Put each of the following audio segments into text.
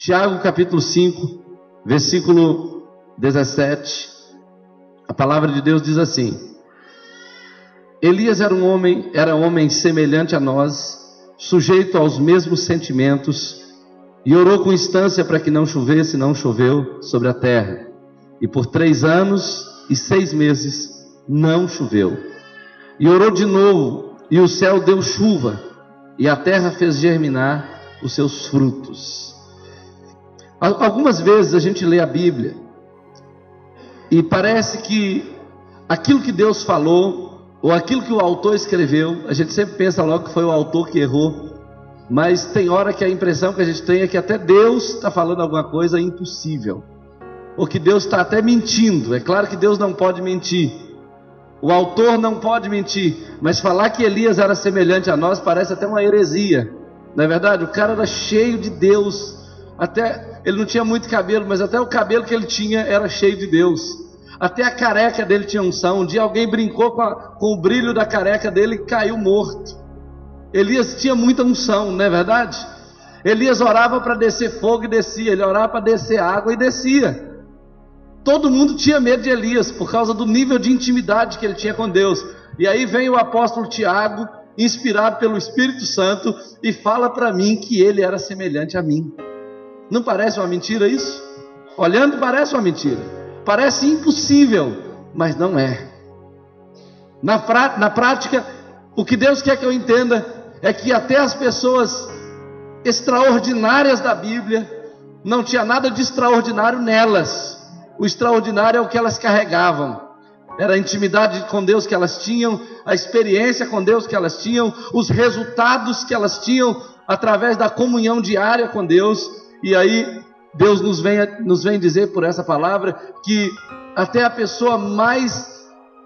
Tiago capítulo 5, versículo 17, a palavra de Deus diz assim: Elias era homem semelhante a nós, sujeito aos mesmos sentimentos, e orou com instância para que não chovesse, não choveu sobre a terra. E por 3 anos e 6 meses não choveu. E orou de novo, e o céu deu chuva, e a terra fez germinar os seus frutos. Algumas vezes a gente lê a Bíblia e parece que aquilo que Deus falou, ou aquilo que o autor escreveu, a gente sempre pensa logo que foi o autor que errou. Mas tem hora que a impressão que a gente tem é que até Deus está falando alguma coisa impossível, ou que Deus está até mentindo. É claro que Deus não pode mentir, o autor não pode mentir, mas falar que Elias era semelhante a nós parece até uma heresia, não é verdade? O cara era cheio de Deus, até ele não tinha muito cabelo, mas até o cabelo que ele tinha era cheio de Deus, até a careca dele tinha unção. Um dia alguém brincou com o brilho da careca dele e caiu morto. Elias tinha muita unção, não é verdade? Elias orava para descer fogo e descia, ele orava para descer água e descia. Todo mundo tinha medo de Elias por causa do nível de intimidade que ele tinha com Deus. E aí vem o apóstolo Tiago, inspirado pelo Espírito Santo, e fala para mim que ele era semelhante a mim. Não parece uma mentira isso? Olhando parece uma mentira, parece impossível, mas não é. Na prática, o que Deus quer que eu entenda é que até as pessoas extraordinárias da Bíblia, não tinha nada de extraordinário nelas. O extraordinário é o que elas carregavam, era a intimidade com Deus que elas tinham, a experiência com Deus que elas tinham, os resultados que elas tinham através da comunhão diária com Deus. E aí Deus nos vem dizer por essa palavra que até a pessoa mais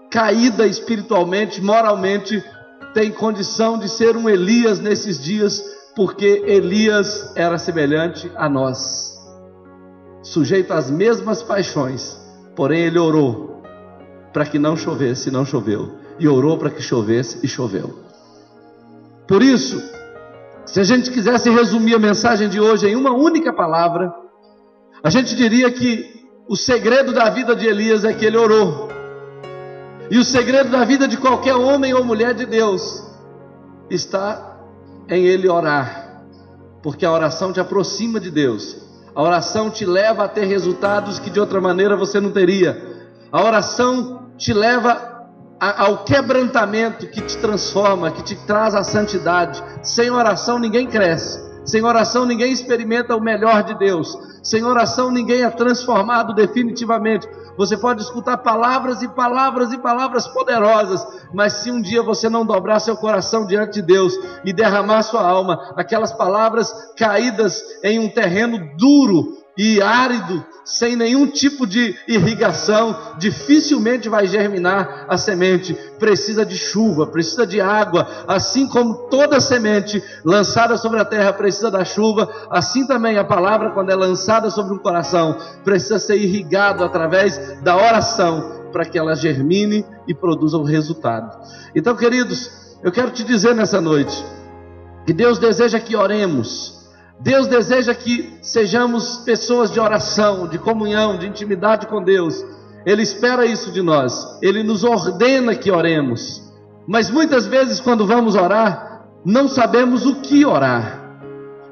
caída espiritualmente, moralmente, tem condição de ser um Elias nesses dias, porque Elias era semelhante a nós, sujeito às mesmas paixões, porém ele orou para que não chovesse, e não choveu, e orou para que chovesse, e choveu. Por isso, se a gente quisesse resumir a mensagem de hoje em uma única palavra, a gente diria que o segredo da vida de Elias é que ele orou. E o segredo da vida de qualquer homem ou mulher de Deus está em ele orar, porque a oração te aproxima de Deus, a oração te leva a ter resultados que de outra maneira você não teria, a oração te leva ao quebrantamento que te transforma, que te traz a santidade. Sem oração ninguém cresce, sem oração ninguém experimenta o melhor de Deus, sem oração ninguém é transformado definitivamente. Você pode escutar palavras e palavras e palavras poderosas, mas se um dia você não dobrar seu coração diante de Deus e derramar sua alma, aquelas palavras caídas em um terreno duro e árido, sem nenhum tipo de irrigação, dificilmente vai germinar a semente. Precisa de chuva, precisa de água, assim como toda semente lançada sobre a terra precisa da chuva, assim também a palavra, quando é lançada sobre um coração, precisa ser irrigado através da oração, para que ela germine e produza um resultado. Então, queridos, eu quero te dizer nessa noite, que Deus deseja que oremos, Deus deseja que sejamos pessoas de oração, de comunhão, de intimidade com Deus. Ele espera isso de nós, Ele nos ordena que oremos, mas muitas vezes quando vamos orar, não sabemos o que orar,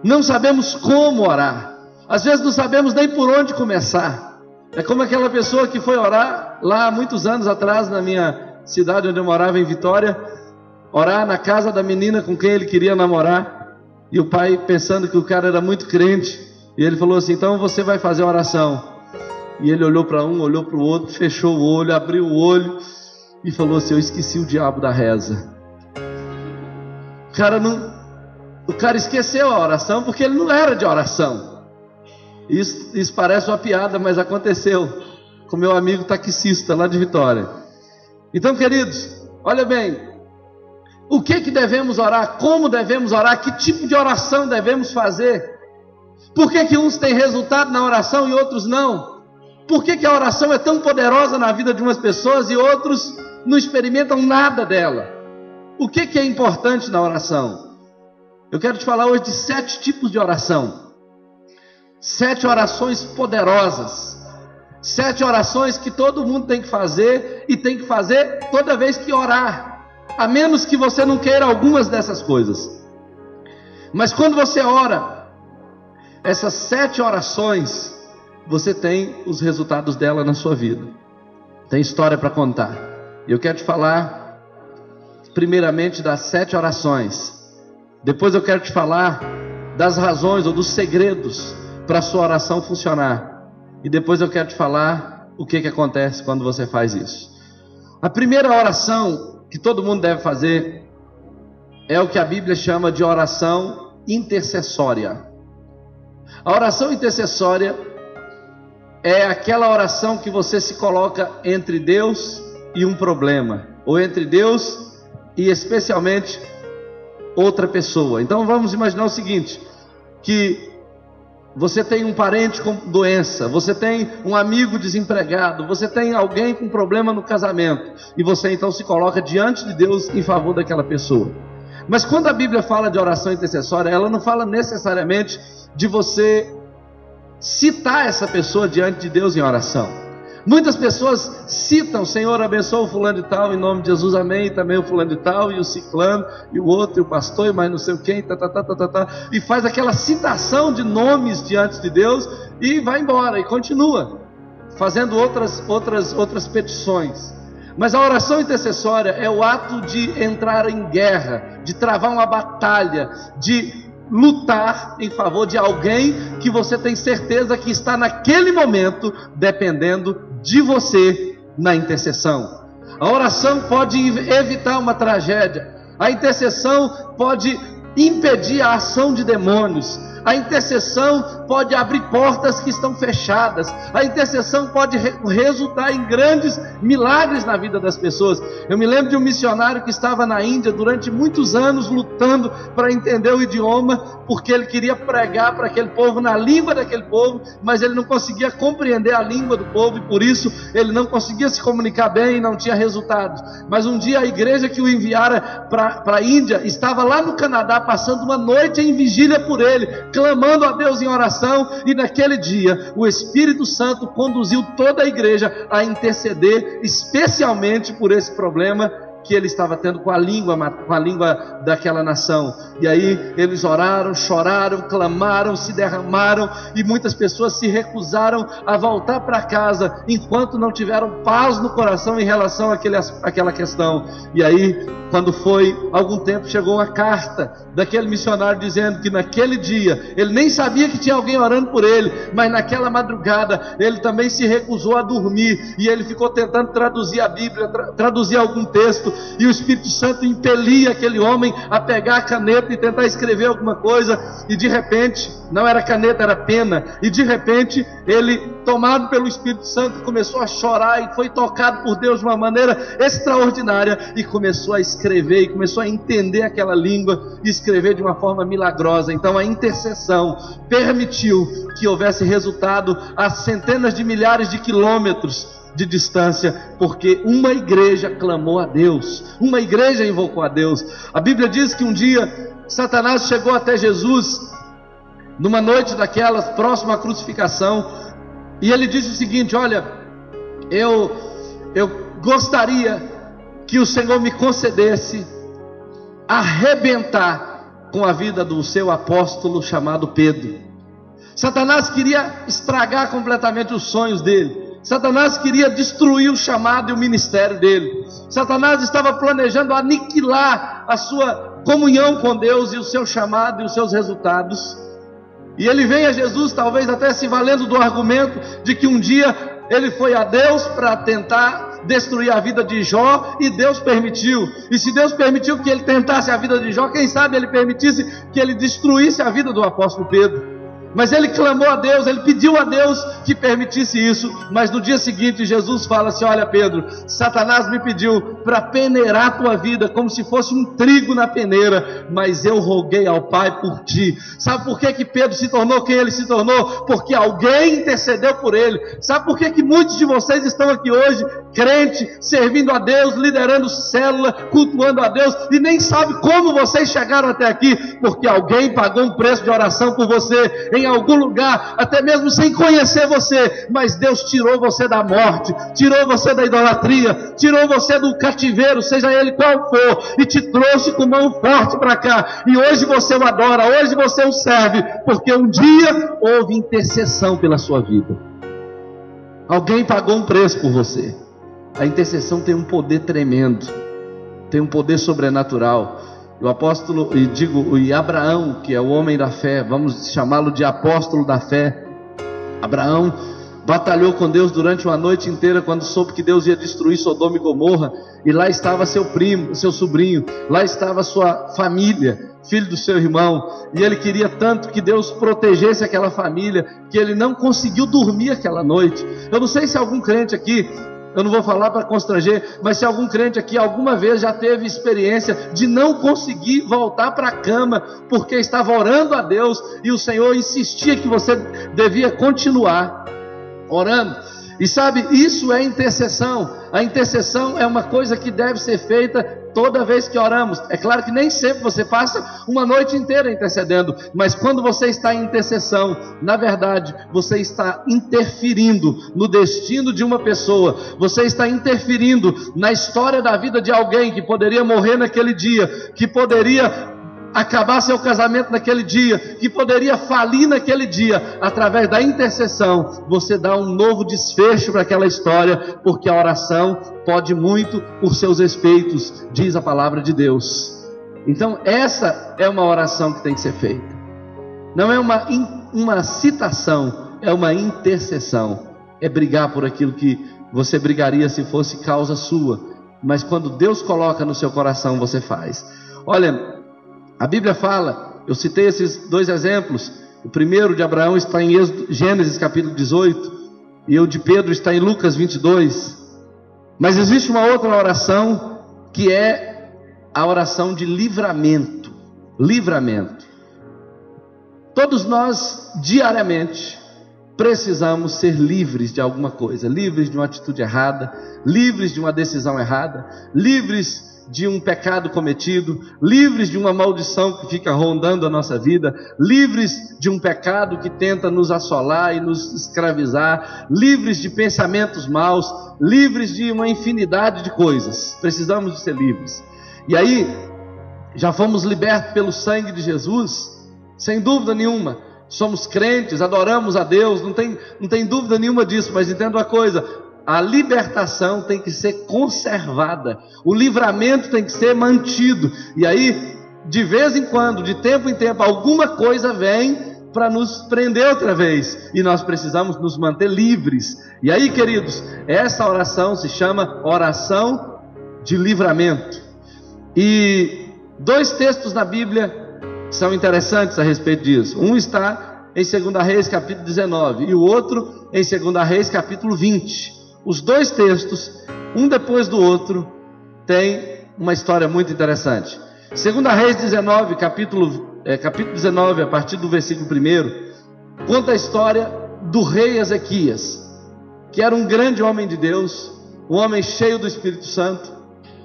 não sabemos como orar, às vezes não sabemos nem por onde começar. É como aquela pessoa que foi orar lá há muitos anos atrás, na minha cidade onde eu morava, em Vitória, orar na casa da menina com quem ele queria namorar. E o pai, pensando que o cara era muito crente, e ele falou assim: então você vai fazer a oração. E ele olhou para um, olhou para o outro, fechou o olho, abriu o olho e falou assim: eu esqueci o diabo da reza. O cara esqueceu a oração porque ele não era de oração. Isso parece uma piada, mas aconteceu com meu amigo taxista lá de Vitória. Então, queridos, olha bem, o que devemos orar? Como devemos orar? Que tipo de oração devemos fazer? Por que uns têm resultado na oração e outros não? Por que a oração é tão poderosa na vida de umas pessoas e outros não experimentam nada dela? O que é importante na oração? Eu quero te falar hoje de 7 tipos de oração. 7 orações poderosas, 7 orações que todo mundo tem que fazer, e tem que fazer toda vez que orar, a menos que você não queira algumas dessas coisas. Mas quando você ora, essas 7 orações, você tem os resultados dela na sua vida. Tem história para contar. Eu quero te falar primeiramente das 7 orações. Depois eu quero te falar das razões ou dos segredos para a sua oração funcionar. E depois eu quero te falar o que acontece quando você faz isso. A primeira oração que todo mundo deve fazer é o que a Bíblia chama de oração intercessória. A oração intercessória é aquela oração que você se coloca entre Deus e um problema, ou entre Deus e especialmente outra pessoa. Então vamos imaginar o seguinte, que você tem um parente com doença, você tem um amigo desempregado, você tem alguém com problema no casamento, e você então se coloca diante de Deus em favor daquela pessoa. Mas quando a Bíblia fala de oração intercessória, ela não fala necessariamente de você citar essa pessoa diante de Deus em oração. Muitas pessoas citam: Senhor, abençoa o fulano de tal, em nome de Jesus, amém, e também o fulano de tal, e o ciclano, e o outro, e o pastor, e mais não sei o quem, e faz aquela citação de nomes diante de Deus, e vai embora, e continua fazendo outras petições. Mas a oração intercessória é o ato de entrar em guerra, de travar uma batalha, de lutar em favor de alguém que você tem certeza que está naquele momento dependendo de você na intercessão. A oração pode evitar uma tragédia, a intercessão pode impedir a ação de demônios, a intercessão pode abrir portas que estão fechadas, a intercessão pode resultar em grandes milagres na vida das pessoas. Eu me lembro de um missionário que estava na Índia durante muitos anos lutando para entender o idioma, porque ele queria pregar para aquele povo na língua daquele povo, mas ele não conseguia compreender a língua do povo, e por isso ele não conseguia se comunicar bem e não tinha resultados. Mas um dia a igreja que o enviara para a Índia estava lá no Canadá, passando uma noite em vigília por ele, clamando a Deus em oração, e naquele dia o Espírito Santo conduziu toda a igreja a interceder especialmente por esse problema que ele estava tendo com a língua daquela nação. E aí eles oraram, choraram, clamaram, se derramaram, e muitas pessoas se recusaram a voltar para casa enquanto não tiveram paz no coração em relação àquela questão. E aí, quando foi algum tempo, chegou uma carta daquele missionário dizendo que naquele dia ele nem sabia que tinha alguém orando por ele, mas naquela madrugada ele também se recusou a dormir, e ele ficou tentando traduzir a Bíblia, traduzir algum texto, e o Espírito Santo impelia aquele homem a pegar a caneta e tentar escrever alguma coisa, e de repente, não era caneta, era pena, e de repente ele, tomado pelo Espírito Santo, começou a chorar e foi tocado por Deus de uma maneira extraordinária, e começou a escrever, e começou a entender aquela língua e escrever de uma forma milagrosa. Então a intercessão permitiu que houvesse resultado a centenas de milhares de quilômetros de distância, porque uma igreja clamou a Deus, uma igreja invocou a Deus. A Bíblia diz que um dia Satanás chegou até Jesus, numa noite daquelas, próxima à crucificação, e ele disse o seguinte: olha, eu gostaria que o Senhor me concedesse arrebentar com a vida do seu apóstolo chamado Pedro. Satanás queria estragar completamente os sonhos dele. Satanás queria destruir o chamado e o ministério dele. Satanás estava planejando aniquilar a sua comunhão com Deus e o seu chamado e os seus resultados. E ele vem a Jesus, talvez até se valendo do argumento de que um dia ele foi a Deus para tentar destruir a vida de Jó, e Deus permitiu. E se Deus permitiu que ele tentasse a vida de Jó, quem sabe ele permitisse que ele destruísse a vida do apóstolo Pedro. Mas ele clamou a Deus, ele pediu a Deus que permitisse isso. Mas no dia seguinte Jesus fala assim: olha Pedro, Satanás me pediu para peneirar a tua vida como se fosse um trigo na peneira, mas eu roguei ao Pai por ti. Sabe por que Pedro se tornou quem ele se tornou? Porque alguém intercedeu por ele. Sabe por que muitos de vocês estão aqui hoje, crente, servindo a Deus, liderando célula, cultuando a Deus, e nem sabe como vocês chegaram até aqui? Porque alguém pagou um preço de oração por você. Em em algum lugar, até mesmo sem conhecer você, mas Deus tirou você da morte, tirou você da idolatria, tirou você do cativeiro, seja ele qual for, e te trouxe com mão forte para cá, e hoje você o adora, hoje você o serve, porque um dia houve intercessão pela sua vida. Alguém pagou um preço por você. A intercessão tem um poder tremendo, tem um poder sobrenatural. O apóstolo, e Abraão, que é o homem da fé, vamos chamá-lo de apóstolo da fé. Abraão batalhou com Deus durante uma noite inteira, quando soube que Deus ia destruir Sodoma e Gomorra, e lá estava seu primo, seu sobrinho, lá estava sua família, filho do seu irmão, e ele queria tanto que Deus protegesse aquela família, que ele não conseguiu dormir aquela noite. Eu não sei se algum crente aqui, eu não vou falar para constranger, mas se algum crente aqui alguma vez já teve experiência de não conseguir voltar para a cama, porque estava orando a Deus, e o Senhor insistia que você devia continuar orando. E sabe, isso é intercessão. A intercessão é uma coisa que deve ser feita toda vez que oramos. É claro que nem sempre você passa uma noite inteira intercedendo, mas quando você está em intercessão, na verdade, você está interferindo no destino de uma pessoa, você está interferindo na história da vida de alguém que poderia morrer naquele dia, que poderia acabar seu casamento naquele dia, que poderia falir naquele dia. Através da intercessão, você dá um novo desfecho para aquela história, porque a oração pode muito por seus efeitos, diz a palavra de Deus. Então essa é uma oração que tem que ser feita. Não é uma citação, é uma intercessão. É brigar por aquilo que você brigaria se fosse causa sua, mas quando Deus coloca no seu coração, você faz. Olha, a Bíblia fala, eu citei esses dois exemplos. O primeiro de Abraão está em Gênesis capítulo 18, e o de Pedro está em Lucas 22. Mas existe uma outra oração, que é a oração de livramento. Livramento. Todos nós, diariamente, precisamos ser livres de alguma coisa, livres de uma atitude errada, livres de uma decisão errada, livres de um pecado cometido, livres de uma maldição que fica rondando a nossa vida, livres de um pecado que tenta nos assolar e nos escravizar, livres de pensamentos maus, livres de uma infinidade de coisas. Precisamos de ser livres. E aí, já fomos libertos pelo sangue de Jesus, sem dúvida nenhuma. Somos crentes, adoramos a Deus, não tem dúvida nenhuma disso, mas entenda uma coisa: a libertação tem que ser conservada, o livramento tem que ser mantido. E aí, de vez em quando, de tempo em tempo, alguma coisa vem para nos prender outra vez, e nós precisamos nos manter livres. E aí, queridos, essa oração se chama oração de livramento. E dois textos na Bíblia são interessantes a respeito disso. Um está em 2 Reis capítulo 19, e o outro em 2 Reis capítulo 20. Os dois textos, um depois do outro, tem uma história muito interessante. 2 Reis 19, capítulo 19, a partir do versículo 1, conta a história do rei Ezequias, que era um grande homem de Deus, um homem cheio do Espírito Santo,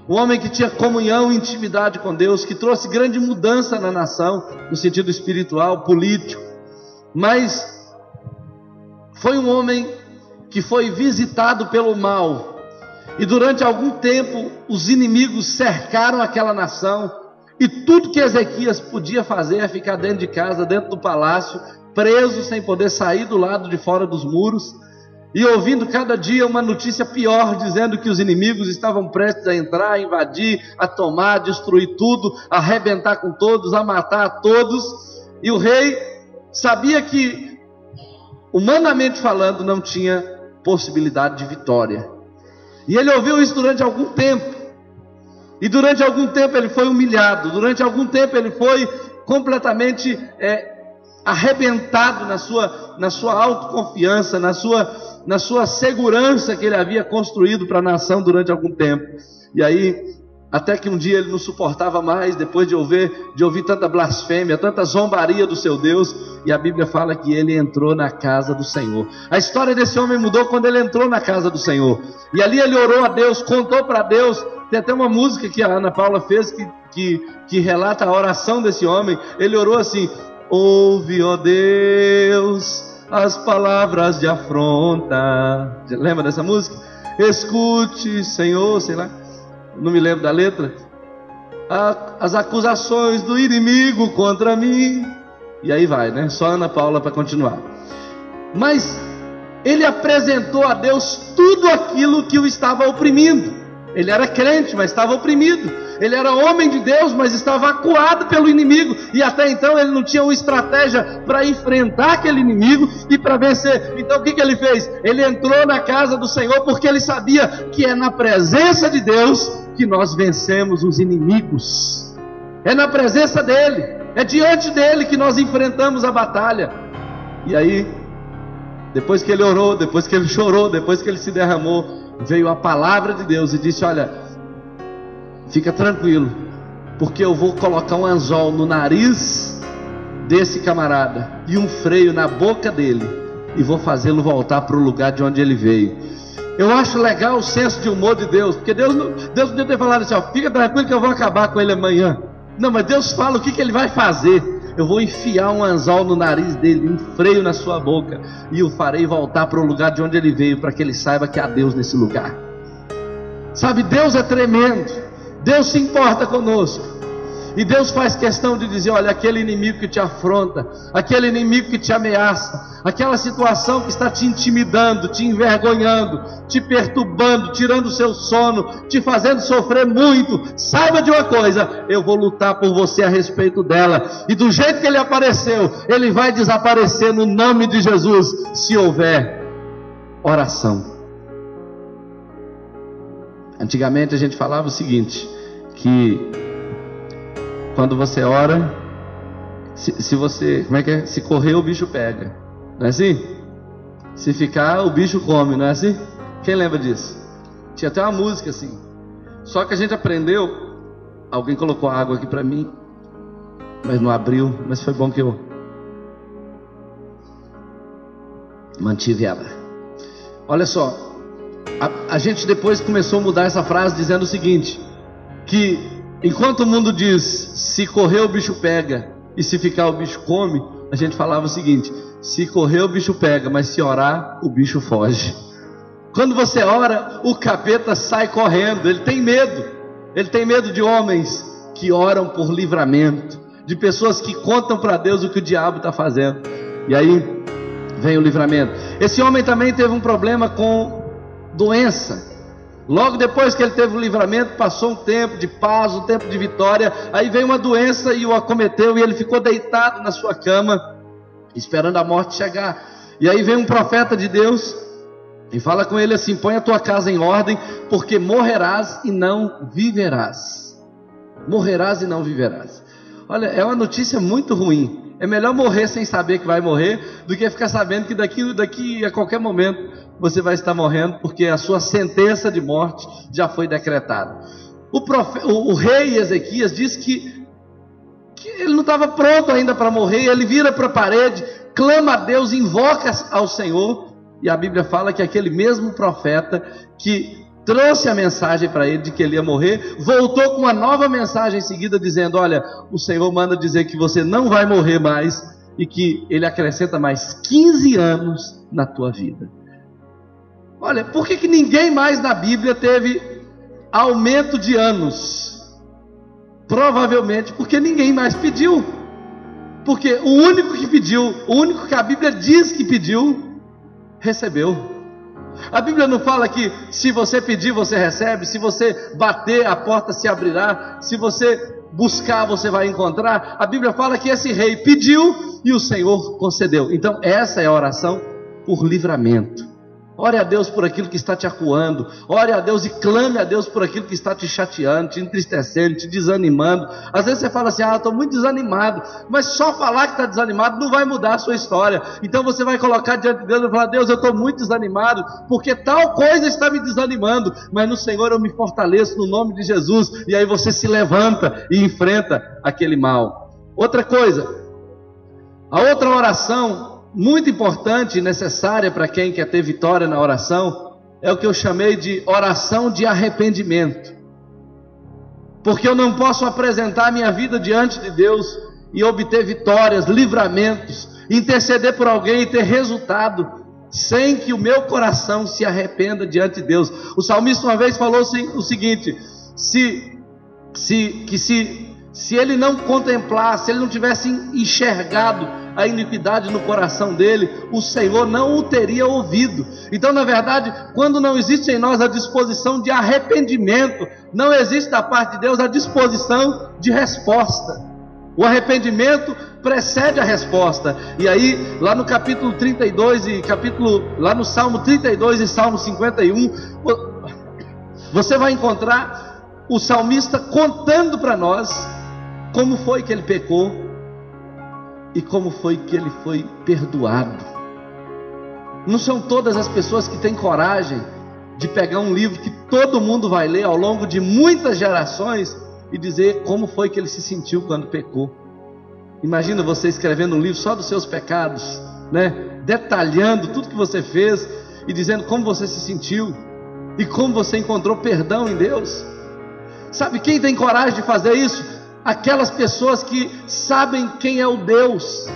um homem que tinha comunhão e intimidade com Deus, que trouxe grande mudança na nação, no sentido espiritual, político. Mas foi um homem que foi visitado pelo mal, e durante algum tempo os inimigos cercaram aquela nação, e tudo que Ezequias podia fazer é ficar dentro de casa, dentro do palácio, preso, sem poder sair do lado de fora dos muros, e ouvindo cada dia uma notícia pior, dizendo que os inimigos estavam prestes a entrar, a invadir, a tomar, a destruir tudo, a arrebentar com todos, a matar a todos. E o rei sabia que, humanamente falando, não tinha possibilidade de vitória, e ele ouviu isso durante algum tempo, e durante algum tempo ele foi humilhado, durante algum tempo ele foi completamente arrebentado na sua autoconfiança, na sua segurança que ele havia construído para a nação durante algum tempo. E aí, até que um dia ele não suportava mais, depois de ouvir tanta blasfêmia, tanta zombaria do seu Deus, e a Bíblia fala que ele entrou na casa do Senhor. A história desse homem mudou quando ele entrou na casa do Senhor, e ali ele orou a Deus, contou para Deus. Tem até uma música que a Ana Paula fez que relata a oração desse homem. Ele orou assim: ouve, ó Deus, as palavras de afronta. Lembra dessa música? Escute, Senhor, sei lá, não me lembro da letra. As acusações do inimigo contra mim. E aí vai, né? Só Ana Paula para continuar. Mas ele apresentou a Deus tudo aquilo que o estava oprimindo. Ele era crente, mas estava oprimido. Ele era homem de Deus, mas estava acuado pelo inimigo. E até então ele não tinha uma estratégia para enfrentar aquele inimigo e para vencer. Então o que ele fez? Ele entrou na casa do Senhor, porque ele sabia que é na presença de Deus que nós vencemos os inimigos. É na presença dele, é diante dele que nós enfrentamos a batalha. E aí, depois que ele orou, depois que ele chorou, depois que ele se derramou, veio a palavra de Deus e disse: olha, fica tranquilo, porque eu vou colocar um anzol no nariz desse camarada e um freio na boca dele, e vou fazê-lo voltar para o lugar de onde ele veio. Eu acho legal o senso de humor de Deus, porque Deus podia ter falado assim: ó, fica tranquilo que eu vou acabar com ele amanhã. Não, mas Deus fala o que ele vai fazer. Eu vou enfiar um anzol no nariz dele, um freio na sua boca, e o farei voltar para o lugar de onde ele veio, para que ele saiba que há Deus nesse lugar. Sabe, Deus é tremendo. Deus se importa conosco. E Deus faz questão de dizer: olha, aquele inimigo que te afronta, aquele inimigo que te ameaça, aquela situação que está te intimidando, te envergonhando, te perturbando, tirando o seu sono, te fazendo sofrer muito, saiba de uma coisa: eu vou lutar por você a respeito dela. E do jeito que ele apareceu, ele vai desaparecer no nome de Jesus, se houver oração. Antigamente a gente falava o seguinte, que quando você ora, se você, como é que é? Se correr, o bicho pega, não é assim? Se ficar, o bicho come, não é assim? Quem lembra disso? Tinha até uma música assim. Só que a gente aprendeu. Alguém colocou água aqui para mim, mas não abriu. Mas foi bom que eu mantive ela. Olha só, a gente depois começou a mudar essa frase, dizendo o seguinte: que enquanto o mundo diz, se correr o bicho pega, e se ficar o bicho come, a gente falava o seguinte: se correr o bicho pega, mas se orar, o bicho foge. Quando você ora, o capeta sai correndo, ele tem medo de homens que oram por livramento, de pessoas que contam para Deus o que o diabo está fazendo, e aí vem o livramento. Esse homem também teve um problema com doença. Logo depois que ele teve o livramento, passou um tempo de paz, um tempo de vitória. Aí veio uma doença e o acometeu, e ele ficou deitado na sua cama, esperando a morte chegar. E aí vem um profeta de Deus e fala com ele assim: põe a tua casa em ordem, porque morrerás e não viverás. Morrerás e não viverás. Olha, é uma notícia muito ruim. É melhor morrer sem saber que vai morrer, do que ficar sabendo que daqui a qualquer momento você vai estar morrendo, porque a sua sentença de morte já foi decretada. O rei Ezequias diz que ele não estava pronto ainda para morrer. Ele vira para a parede, clama a Deus, invoca ao Senhor, e a Bíblia fala que aquele mesmo profeta que trouxe a mensagem para ele de que ele ia morrer, voltou com uma nova mensagem em seguida, dizendo: olha, o Senhor manda dizer que você não vai morrer mais, e que ele acrescenta mais 15 anos na tua vida. Olha, por que ninguém mais na Bíblia teve aumento de anos? Provavelmente porque ninguém mais pediu. Porque o único que pediu, o único que a Bíblia diz que pediu, recebeu. A Bíblia não fala que se você pedir você recebe, se você bater a porta se abrirá, se você buscar você vai encontrar. A Bíblia fala que esse rei pediu e o Senhor concedeu. Então essa é a oração por livramento. Ore a Deus por aquilo que está te acuando. Ore a Deus e clame a Deus por aquilo que está te chateando, te entristecendo, te desanimando. Às vezes você fala assim: ah, estou muito desanimado. Mas só falar que está desanimado não vai mudar a sua história. Então você vai colocar diante de Deus e falar: Deus, eu estou muito desanimado, porque tal coisa está me desanimando, mas no Senhor eu me fortaleço no nome de Jesus. E aí você se levanta e enfrenta aquele mal. Outra coisa, a outra oração muito importante e necessária para quem quer ter vitória na oração, é o que eu chamei de oração de arrependimento. Porque eu não posso apresentar a minha vida diante de Deus e obter vitórias, livramentos, interceder por alguém e ter resultado, sem que o meu coração se arrependa diante de Deus. O salmista uma vez falou o seguinte: se ele não contemplasse, se ele não tivesse enxergado a iniquidade no coração dele, o Senhor não o teria ouvido. Então, na verdade, quando não existe em nós a disposição de arrependimento, não existe da parte de Deus a disposição de resposta. O arrependimento precede a resposta. E aí, lá no capítulo 32 lá no Salmo 32 e Salmo 51, você vai encontrar o salmista contando para nós como foi que ele pecou e como foi que ele foi perdoado. Não são todas as pessoas que têm coragem de pegar um livro que todo mundo vai ler ao longo de muitas gerações e dizer como foi que ele se sentiu quando pecou. Imagina você escrevendo um livro só dos seus pecados, né? Detalhando tudo que você fez e dizendo como você se sentiu e como você encontrou perdão em Deus. Sabe quem tem coragem de fazer isso? Aquelas pessoas que sabem quem é o Deus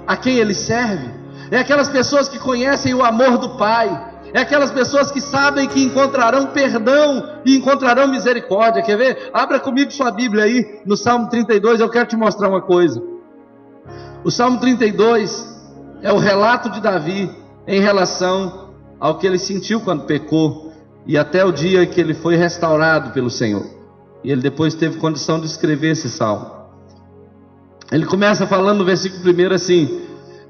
a quem ele serve. É aquelas pessoas que conhecem o amor do Pai. É aquelas pessoas que sabem que encontrarão perdão e encontrarão misericórdia. Quer ver? Abra comigo sua Bíblia aí, no Salmo 32, eu quero te mostrar uma coisa. O Salmo 32 é o relato de Davi em relação ao que ele sentiu quando pecou, e até o dia que ele foi restaurado pelo Senhor. E ele depois teve condição de escrever esse salmo. Ele começa falando no versículo 1 assim: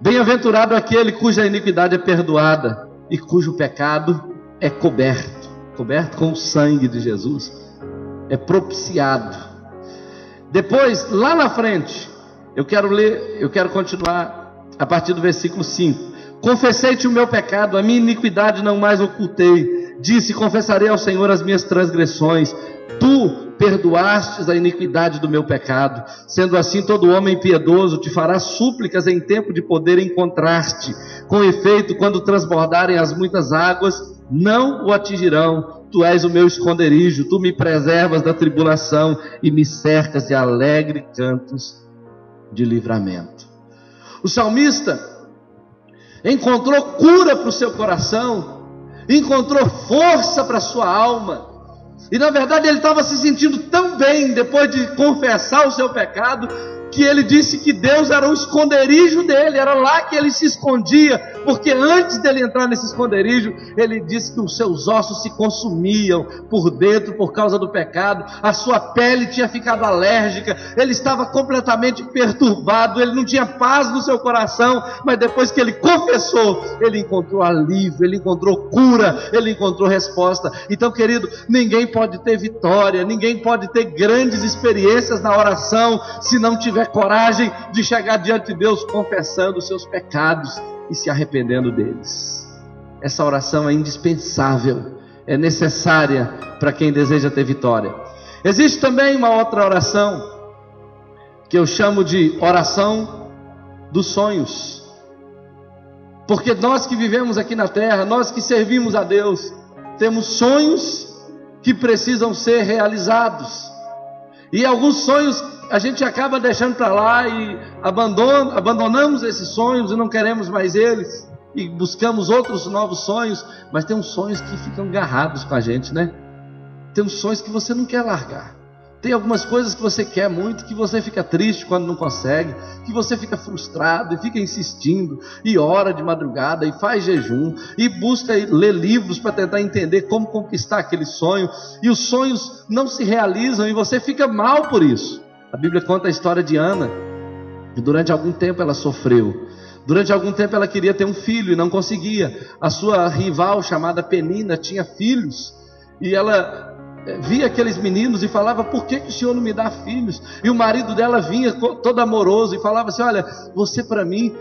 bem-aventurado aquele cuja iniquidade é perdoada e cujo pecado é coberto com o sangue de Jesus, é propiciado. Depois, lá na frente, eu quero continuar a partir do versículo 5. Confessei-te o meu pecado, a minha iniquidade não mais ocultei. Disse: confessarei ao Senhor as minhas transgressões. Tu perdoastes a iniquidade do meu pecado. Sendo assim, todo homem piedoso te fará súplicas em tempo de poder encontrar-te. Com efeito, quando transbordarem as muitas águas, não o atingirão. Tu és o meu esconderijo, tu me preservas da tribulação e me cercas de alegre cantos de livramento. O salmista encontrou cura para o seu coração, encontrou força para a sua alma. E na verdade ele estava se sentindo tão bem depois de confessar o seu pecado, que ele disse que Deus era o esconderijo dele, era lá que ele se escondia, porque antes dele entrar nesse esconderijo, ele disse que os seus ossos se consumiam por dentro por causa do pecado, a sua pele tinha ficado alérgica, ele estava completamente perturbado, ele não tinha paz no seu coração, mas depois que ele confessou, ele encontrou alívio, ele encontrou cura, ele encontrou resposta. Então, querido, ninguém pode ter vitória, ninguém pode ter grandes experiências na oração, se não tiver coragem de chegar diante de Deus confessando os seus pecados e se arrependendo deles. Essa oração é indispensável, é necessária para quem deseja ter vitória. Existe também uma outra oração que eu chamo de oração dos sonhos, porque nós que vivemos aqui na terra, nós que servimos a Deus, temos sonhos que precisam ser realizados, e alguns sonhos a gente acaba deixando para lá e abandonamos esses sonhos e não queremos mais eles, e buscamos outros novos sonhos. Mas tem uns sonhos que ficam agarrados com a gente, né? Tem uns sonhos que você não quer largar. Tem algumas coisas que você quer muito, que você fica triste quando não consegue, que você fica frustrado e fica insistindo, e ora de madrugada, e faz jejum, e busca ler livros para tentar entender como conquistar aquele sonho, e os sonhos não se realizam e você fica mal por isso. A Bíblia conta a história de Ana, que durante algum tempo ela sofreu. Durante algum tempo ela queria ter um filho e não conseguia. A sua rival, chamada Penina, tinha filhos, e ela via aqueles meninos e falava: por que o Senhor não me dá filhos? E o marido dela vinha todo amoroso e falava assim: olha, você para mim,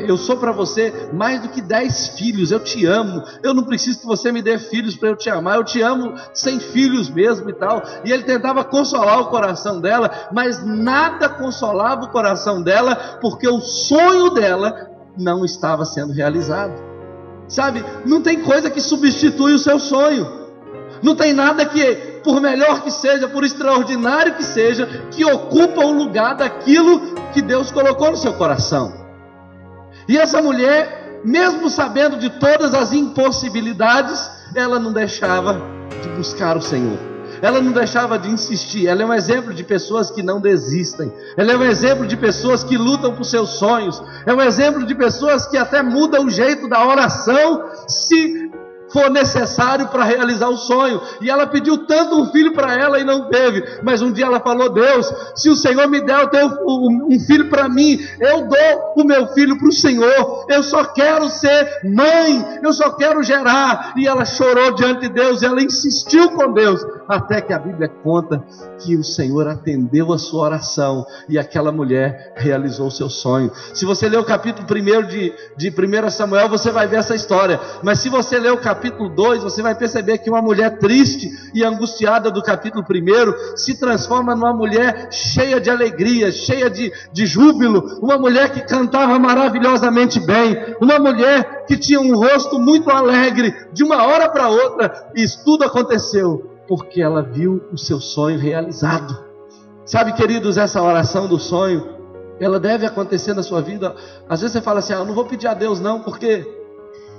eu sou para você mais do que 10 filhos, eu te amo, eu não preciso que você me dê filhos para eu te amar, eu te amo sem filhos mesmo e tal. E ele tentava consolar o coração dela, mas nada consolava o coração dela, porque o sonho dela não estava sendo realizado. Sabe, não tem coisa que substitui o seu sonho. Não tem nada que por melhor que seja, por extraordinário que seja, que ocupa o lugar daquilo que Deus colocou no seu coração. E essa mulher, mesmo sabendo de todas as impossibilidades, ela não deixava de buscar o Senhor. Ela não deixava de insistir. Ela é um exemplo de pessoas que não desistem. Ela é um exemplo de pessoas que lutam por seus sonhos. É um exemplo de pessoas que até mudam o jeito da oração, se for necessário para realizar o sonho. E ela pediu tanto um filho para ela e não teve. Mas um dia ela falou: Deus, se o Senhor me der um filho para mim, eu dou o meu filho para o Senhor. Eu só quero ser mãe, eu só quero gerar. E ela chorou diante de Deus, e ela insistiu com Deus, até que a Bíblia conta que o Senhor atendeu a sua oração, e aquela mulher realizou o seu sonho. Se você ler o capítulo 1 de 1 Samuel, você vai ver essa história. Mas se você ler o capítulo 2, você vai perceber que uma mulher triste e angustiada do capítulo 1 se transforma numa mulher cheia de alegria, cheia de júbilo, uma mulher que cantava maravilhosamente bem, uma mulher que tinha um rosto muito alegre, de uma hora para outra. E isso tudo aconteceu porque ela viu o seu sonho realizado. Sabe, queridos, essa oração do sonho, ela deve acontecer na sua vida. Às vezes você fala assim: eu não vou pedir a Deus não, porque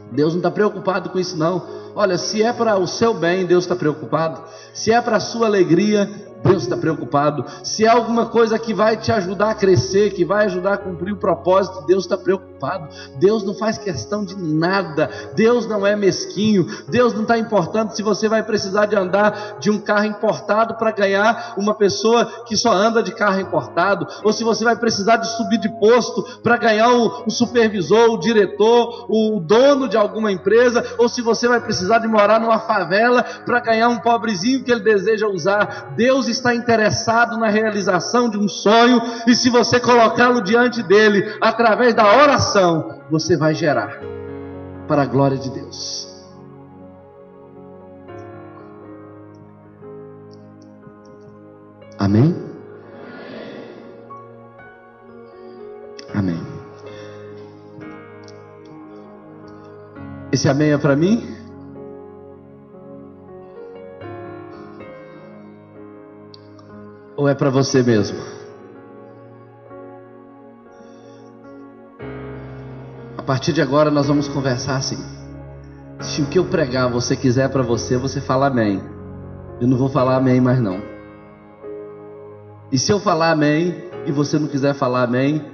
Deus não está preocupado com isso não. Olha, se é para o seu bem, Deus está preocupado. Se é para a sua alegria, Deus está preocupado. Se é alguma coisa que vai te ajudar a crescer, que vai ajudar a cumprir o propósito, Deus está preocupado. Deus não faz questão de nada. Deus não é mesquinho. Deus não está importando se você vai precisar de andar de um carro importado para ganhar uma pessoa que só anda de carro importado, ou se você vai precisar de subir de posto para ganhar o supervisor, o diretor, o dono de alguma empresa, ou se você vai precisar de morar numa favela para ganhar um pobrezinho que ele deseja usar. Deus está interessado na realização de um sonho, e se você colocá-lo diante dele através da oração, você vai gerar para a glória de Deus. Amém? Amém. Esse amém é para mim? Ou é para você mesmo? A partir de agora nós vamos conversar assim. Se o que eu pregar você quiser para você, você fala amém. Eu não vou falar amém mais não. E se eu falar amém e você não quiser falar amém,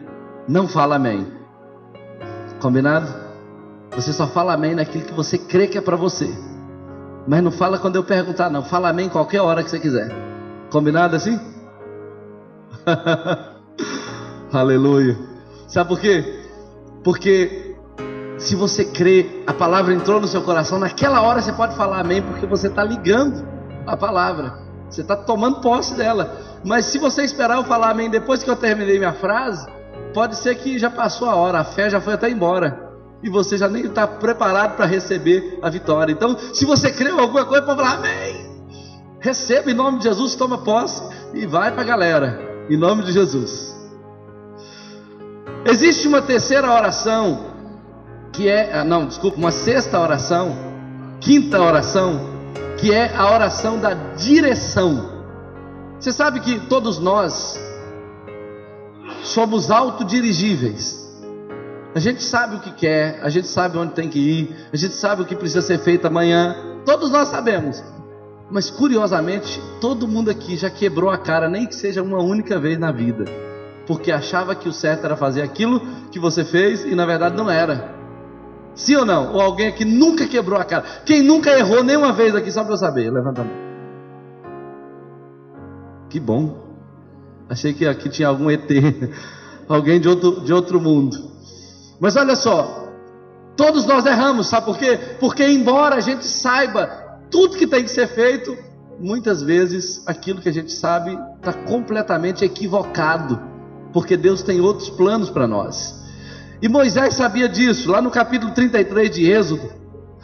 não fala amém. Combinado? Você só fala amém naquilo que você crê que é para você. Mas não fala quando eu perguntar não. Fala amém qualquer hora que você quiser. Combinado assim? Aleluia. Sabe por quê? Porque se você crê, a palavra entrou no seu coração, naquela hora você pode falar amém, porque você está ligando a palavra, você está tomando posse dela. Mas se você esperar eu falar amém depois que eu terminei minha frase, pode ser que já passou a hora, a fé já foi até embora, e você já nem está preparado para receber a vitória. Então, se você crê em alguma coisa, pode falar amém. Receba em nome de Jesus, toma posse e vai para a galera, em nome de Jesus. Existe uma terceira oração, que é, uma sexta oração, quinta oração, que é a oração da direção. Você sabe que todos nós somos autodirigíveis. A gente sabe o que quer, a gente sabe onde tem que ir, a gente sabe o que precisa ser feito amanhã, todos nós sabemos. Mas curiosamente, todo mundo aqui já quebrou a cara, nem que seja uma única vez na vida, porque achava que o certo era fazer aquilo que você fez e na verdade não era. Sim ou não? Ou alguém aqui nunca quebrou a cara? Quem nunca errou nenhuma vez aqui, só para eu saber, levanta a mão. Que bom. Achei que aqui tinha algum ET, alguém de outro mundo. Mas olha só, todos nós erramos, sabe por quê? Porque embora a gente saiba tudo que tem que ser feito, muitas vezes aquilo que a gente sabe está completamente equivocado, porque Deus tem outros planos para nós. E Moisés sabia disso. Lá no capítulo 33 de Êxodo,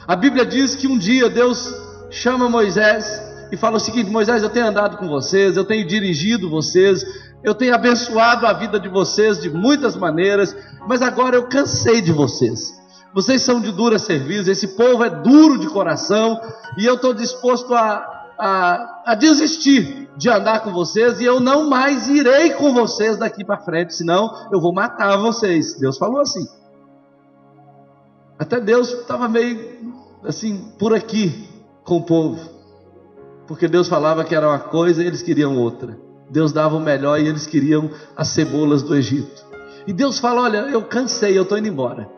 a Bíblia diz que um dia Deus chama Moisés e fala o seguinte: Moisés, eu tenho andado com vocês, eu tenho dirigido vocês, eu tenho abençoado a vida de vocês de muitas maneiras, mas agora eu cansei de vocês. Vocês são de dura serviço, esse povo é duro de coração, e eu estou disposto a a desistir de andar com vocês, e eu não mais irei com vocês daqui para frente, senão eu vou matar vocês. Deus falou assim. Até Deus estava meio assim, por aqui com o povo, porque Deus falava que era uma coisa e eles queriam outra. Deus dava o melhor e eles queriam as cebolas do Egito. E Deus fala: olha, eu cansei, eu estou indo embora.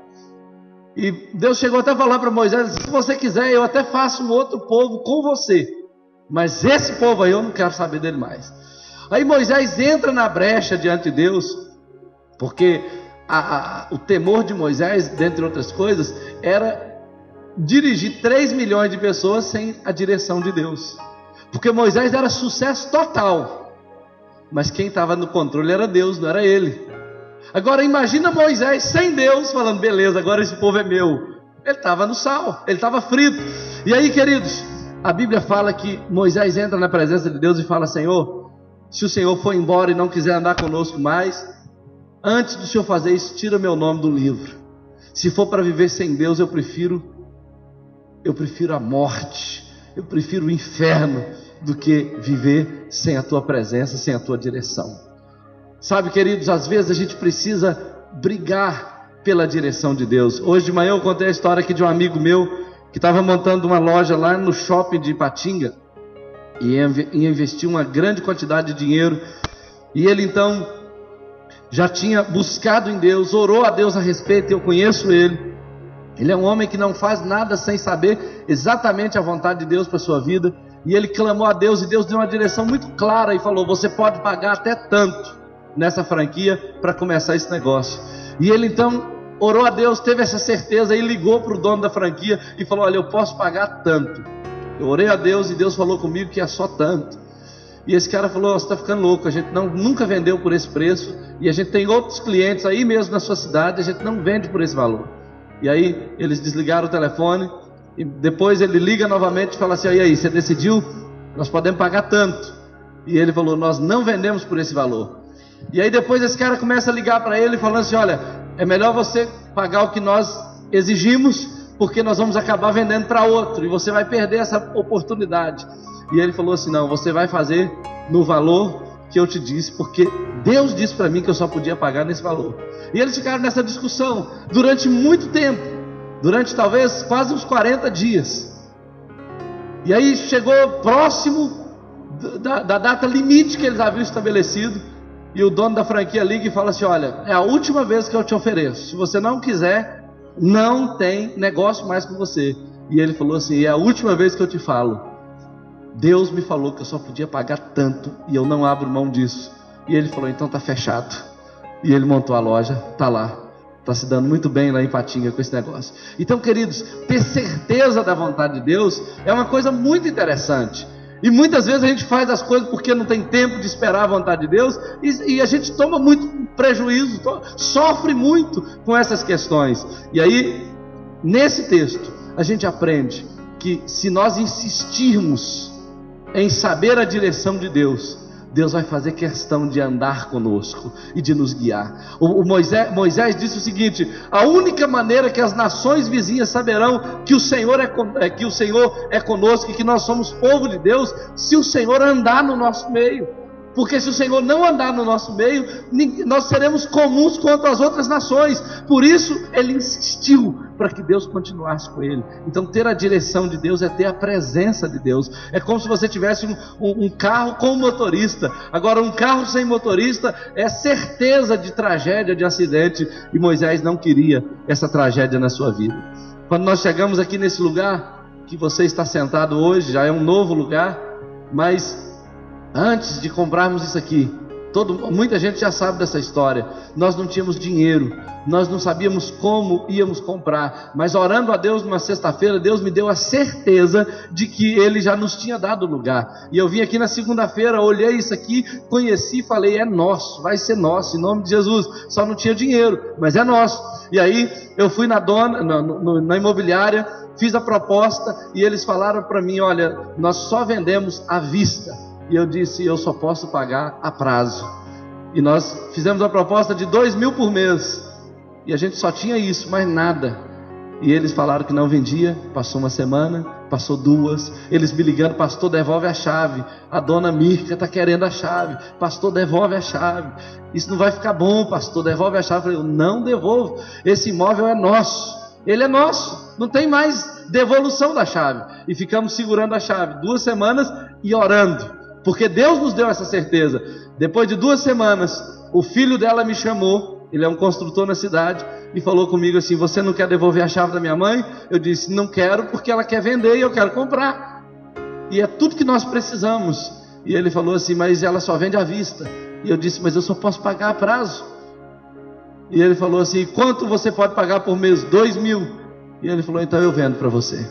E Deus chegou até a falar para Moisés: se você quiser, eu até faço um outro povo com você, mas esse povo aí eu não quero saber dele mais. Aí Moisés entra na brecha diante de Deus, porque o temor de Moisés, dentre outras coisas, era dirigir 3 milhões de pessoas sem a direção de Deus. Porque Moisés era sucesso total, mas quem estava no controle era Deus, não era ele. Agora imagina Moisés sem Deus, falando: beleza, agora esse povo é meu. Ele estava no sal, ele estava frito. E aí, queridos, a Bíblia fala que Moisés entra na presença de Deus e fala: Senhor, se o Senhor for embora e não quiser andar conosco mais, antes do Senhor fazer isso, tira meu nome do livro. Se for para viver sem Deus, eu prefiro a morte, eu prefiro o inferno do que viver sem a tua presença, sem a tua direção. Sabe, queridos, às vezes a gente precisa brigar pela direção de Deus. Hoje de manhã eu contei a história aqui de um amigo meu que estava montando uma loja lá no shopping de Ipatinga e ia investir uma grande quantidade de dinheiro. E ele então já tinha buscado em Deus, orou a Deus a respeito. Eu conheço ele. Ele é um homem que não faz nada sem saber exatamente a vontade de Deus para a sua vida. E ele clamou a Deus, e Deus deu uma direção muito clara e falou: você pode pagar até tanto nessa franquia para começar esse negócio. E ele então orou a Deus, teve essa certeza e ligou para o dono da franquia e falou: olha, eu posso pagar tanto. Eu orei a Deus e Deus falou comigo que é só tanto. E esse cara falou: você está ficando louco, a gente nunca vendeu por esse preço, e a gente tem outros clientes aí mesmo na sua cidade, a gente não vende por esse valor. E aí eles desligaram o telefone, e depois ele liga novamente e fala assim: e aí, você decidiu? Nós podemos pagar tanto. E ele falou: nós não vendemos por esse valor. E aí depois esse cara começa a ligar para ele falando assim: olha, é melhor você pagar o que nós exigimos, porque nós vamos acabar vendendo para outro, e você vai perder essa oportunidade. E ele falou assim: não, você vai fazer no valor que eu te disse, porque Deus disse para mim que eu só podia pagar nesse valor. E eles ficaram nessa discussão durante muito tempo, durante talvez quase uns 40 dias. E aí chegou próximo da data limite que eles haviam estabelecido, e o dono da franquia liga e fala assim: olha, é a última vez que eu te ofereço, se você não quiser, não tem negócio mais com você. E ele falou assim: é a última vez que eu te falo, Deus me falou que eu só podia pagar tanto, e eu não abro mão disso. E ele falou: então tá fechado. E ele montou a loja, tá lá, tá se dando muito bem lá em Ipatinga com esse negócio. Então, queridos, ter certeza da vontade de Deus é uma coisa muito interessante. E muitas vezes a gente faz as coisas porque não tem tempo de esperar a vontade de Deus, e a gente toma muito prejuízo, sofre muito com essas questões. E aí, nesse texto, a gente aprende que se nós insistirmos em saber a direção de Deus, Deus vai fazer questão de andar conosco e de nos guiar. Moisés disse o seguinte: a única maneira que as nações vizinhas saberão que o Senhor é conosco e que nós somos povo de Deus, se o Senhor andar no nosso meio. Porque se o Senhor não andar no nosso meio, nós seremos comuns quanto as outras nações. Por isso ele insistiu para que Deus continuasse com ele. Então ter a direção de Deus é ter a presença de Deus. É como se você tivesse um carro com motorista. Agora um carro sem motorista é certeza de tragédia, de acidente. E Moisés não queria essa tragédia na sua vida. Quando nós chegamos aqui nesse lugar que você está sentado hoje, já é um novo lugar, mas antes de comprarmos isso aqui, muita gente já sabe dessa história. Nós não tínhamos dinheiro, nós não sabíamos como íamos comprar, mas orando a Deus numa sexta-feira, Deus me deu a certeza de que Ele já nos tinha dado o lugar. E eu vim aqui na segunda-feira, olhei isso aqui, conheci e falei: é nosso, vai ser nosso, em nome de Jesus. Só não tinha dinheiro, mas é nosso. E aí eu fui na imobiliária, fiz a proposta, e eles falaram para mim: olha, nós só vendemos à vista. E eu disse: eu só posso pagar a prazo. E nós fizemos a proposta de 2.000 por mês. E a gente só tinha isso, mais nada. E eles falaram que não vendia. Passou uma semana, passou 2. Eles me ligando: pastor, devolve a chave. A dona Mirka está querendo a chave. Pastor, devolve a chave. Isso não vai ficar bom, pastor, devolve a chave. Eu falei: eu não devolvo. Esse imóvel é nosso. Ele é nosso. Não tem mais devolução da chave. E ficamos segurando a chave 2 semanas e orando, porque Deus nos deu essa certeza. Depois de 2 semanas, o filho dela me chamou. Ele é um construtor na cidade e falou comigo assim: você não quer devolver a chave da minha mãe? Eu disse: não quero, porque ela quer vender e eu quero comprar, e é tudo que nós precisamos. E ele falou assim: mas ela só vende à vista. E eu disse: mas eu só posso pagar a prazo. E ele falou assim: quanto você pode pagar por mês? 2.000. E ele falou: então eu vendo para você.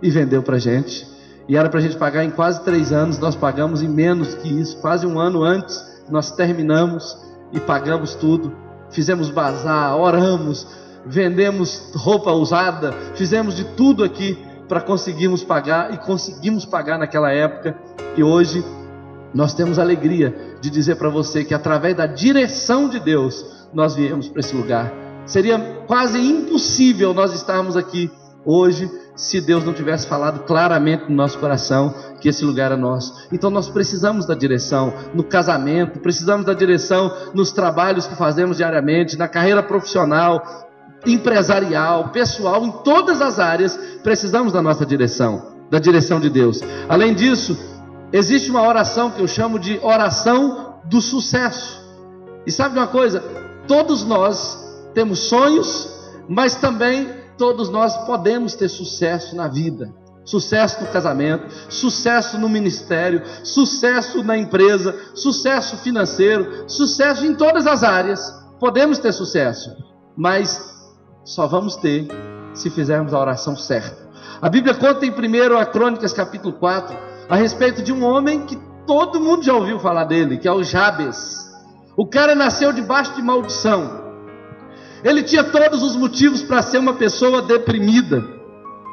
E vendeu para a gente. E era para a gente pagar em quase 3 anos. Nós pagamos em menos que isso, quase 1 ano antes. Nós terminamos e pagamos tudo. Fizemos bazar, oramos, vendemos roupa usada, fizemos de tudo aqui para conseguirmos pagar, e conseguimos pagar naquela época. E hoje nós temos a alegria de dizer para você que através da direção de Deus nós viemos para esse lugar. Seria quase impossível nós estarmos aqui hoje se Deus não tivesse falado claramente no nosso coração que esse lugar é nosso. Então nós precisamos da direção no casamento, precisamos da direção nos trabalhos que fazemos diariamente, na carreira profissional, empresarial, pessoal, em todas as áreas precisamos da nossa direção, da direção de Deus. Além disso, existe uma oração que eu chamo de oração do sucesso. E sabe de uma coisa? Todos nós temos sonhos, mas também todos nós podemos ter sucesso na vida. Sucesso no casamento, sucesso no ministério, sucesso na empresa, sucesso financeiro, sucesso em todas as áreas. Podemos ter sucesso, mas só vamos ter se fizermos a oração certa. A Bíblia conta em 1 Crônicas capítulo 4 a respeito de um homem que todo mundo já ouviu falar dele, que é o Jabes. O cara nasceu debaixo de maldição. Ele tinha todos os motivos para ser uma pessoa deprimida,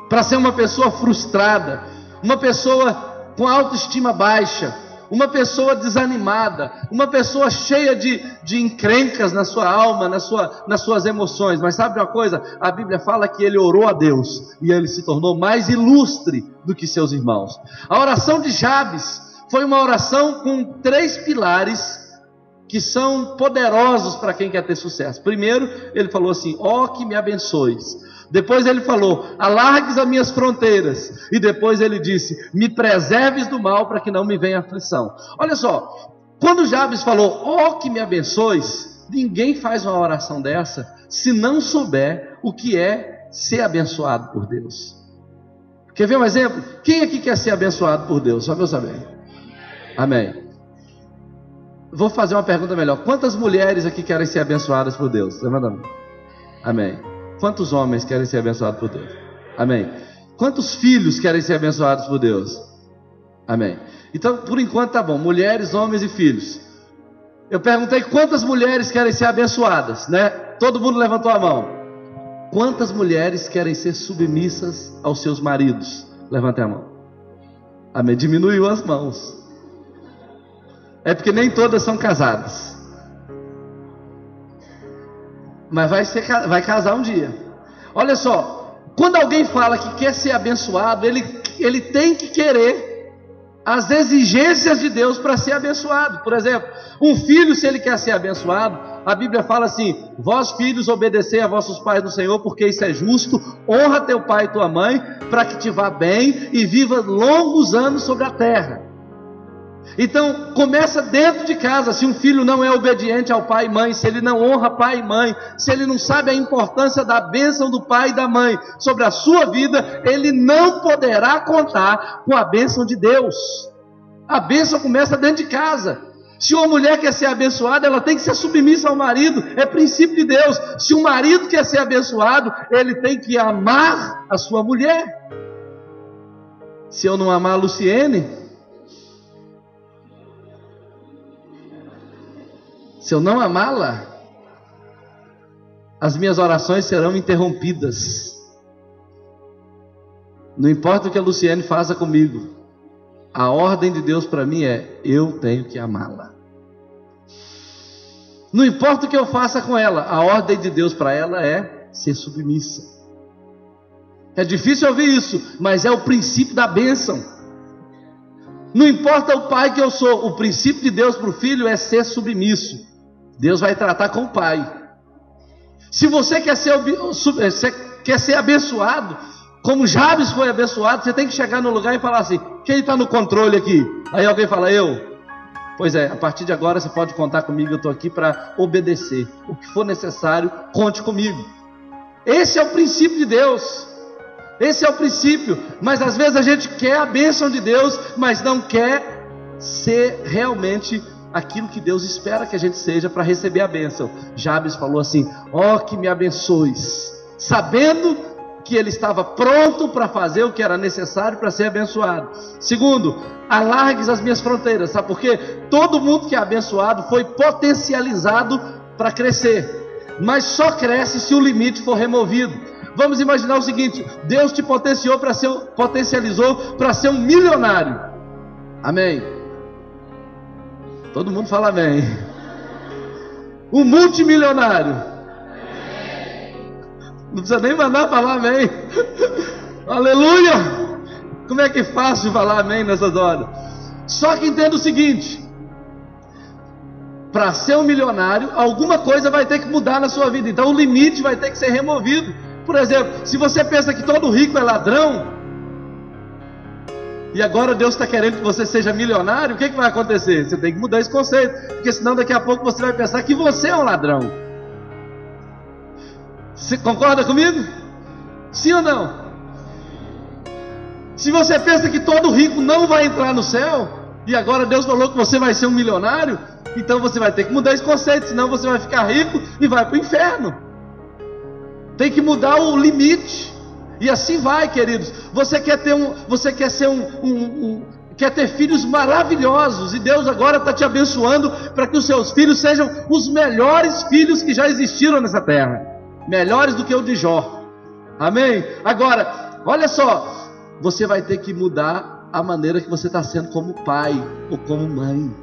para ser uma pessoa frustrada, uma pessoa com autoestima baixa, uma pessoa desanimada, uma pessoa cheia de encrencas na sua alma, nas suas emoções. Mas sabe uma coisa? A Bíblia fala que ele orou a Deus e ele se tornou mais ilustre do que seus irmãos. A oração de Jabes foi uma oração com 3 pilares que são poderosos para quem quer ter sucesso. Primeiro, ele falou assim: ó, que me abençoes. Depois ele falou: alargues as minhas fronteiras. E depois ele disse: me preserves do mal, para que não me venha aflição. Olha só, quando Jabes falou: ó, que me abençoes, ninguém faz uma oração dessa se não souber o que é ser abençoado por Deus. Quer ver um exemplo? Quem aqui quer ser abençoado por Deus? Só para eu saber. Amém. Vou fazer uma pergunta melhor. Quantas mulheres aqui querem ser abençoadas por Deus? Levanta a mão. Amém. Quantos homens querem ser abençoados por Deus? Amém. Quantos filhos querem ser abençoados por Deus? Amém. Então, por enquanto tá bom. Mulheres, homens e filhos. Eu perguntei quantas mulheres querem ser abençoadas, né? Todo mundo levantou a mão. Quantas mulheres querem ser submissas aos seus maridos? Levantem a mão. Amém. Diminuiu as mãos. É porque nem todas são casadas. Mas vai casar um dia. Olha só, quando alguém fala que quer ser abençoado, ele tem que querer as exigências de Deus para ser abençoado. Por exemplo, um filho, se ele quer ser abençoado, a Bíblia fala assim: vós filhos, obedecei a vossos pais no Senhor, porque isso é justo. Honra teu pai e tua mãe, para que te vá bem e viva longos anos sobre a terra. Então começa dentro de casa. Se um filho não é obediente ao pai e mãe, se ele não honra pai e mãe, se ele não sabe a importância da bênção do pai e da mãe sobre a sua vida, ele não poderá contar com a bênção de Deus. A bênção começa dentro de casa. Se uma mulher quer ser abençoada, ela tem que ser submissa ao marido, é princípio de Deus. Se um marido quer ser abençoado, ele tem que amar a sua mulher. Se eu não amar a Luciene, se eu não amá-la, as minhas orações serão interrompidas. Não importa o que a Luciene faça comigo, a ordem de Deus para mim é: eu tenho que amá-la. Não importa o que eu faça com ela, a ordem de Deus para ela é ser submissa. É difícil ouvir isso, mas é o princípio da bênção. Não importa o pai que eu sou, o princípio de Deus para o filho é ser submisso. Deus vai tratar com o pai. Se você quer ser abençoado, como Jabes foi abençoado, você tem que chegar no lugar e falar assim: quem está no controle aqui? Aí alguém fala: eu. Pois é, a partir de agora você pode contar comigo, eu estou aqui para obedecer. O que for necessário, conte comigo. Esse é o princípio de Deus. Esse é o princípio. Mas às vezes a gente quer a bênção de Deus, mas não quer ser realmente aquilo que Deus espera que a gente seja para receber a bênção. Jabes falou assim: ó, que me abençoes, sabendo que ele estava pronto para fazer o que era necessário para ser abençoado. Segundo, alargues as minhas fronteiras. Sabe por quê? Todo mundo que é abençoado foi potencializado para crescer, mas só cresce se o limite for removido. Vamos imaginar o seguinte: Deus te potencializou para ser um milionário. Amém? Todo mundo fala amém. Um multimilionário. Não precisa nem mandar falar amém. Aleluia! Como é que é fácil falar amém nessas horas? Só que entenda o seguinte: para ser um milionário, alguma coisa vai ter que mudar na sua vida. Então o limite vai ter que ser removido. Por exemplo, se você pensa que todo rico é ladrão, e agora Deus está querendo que você seja milionário, o que vai acontecer? Você tem que mudar esse conceito, porque senão daqui a pouco você vai pensar que você é um ladrão. Você concorda comigo? Sim ou não? Se você pensa que todo rico não vai entrar no céu, e agora Deus falou que você vai ser um milionário, então você vai ter que mudar esse conceito, senão você vai ficar rico e vai para o inferno. Tem que mudar o limite. E assim vai, queridos. Você quer ter filhos maravilhosos, e Deus agora está te abençoando para que os seus filhos sejam os melhores filhos que já existiram nessa terra. Melhores do que o de Jó. Amém? Agora, olha só, você vai ter que mudar a maneira que você está sendo como pai ou como mãe.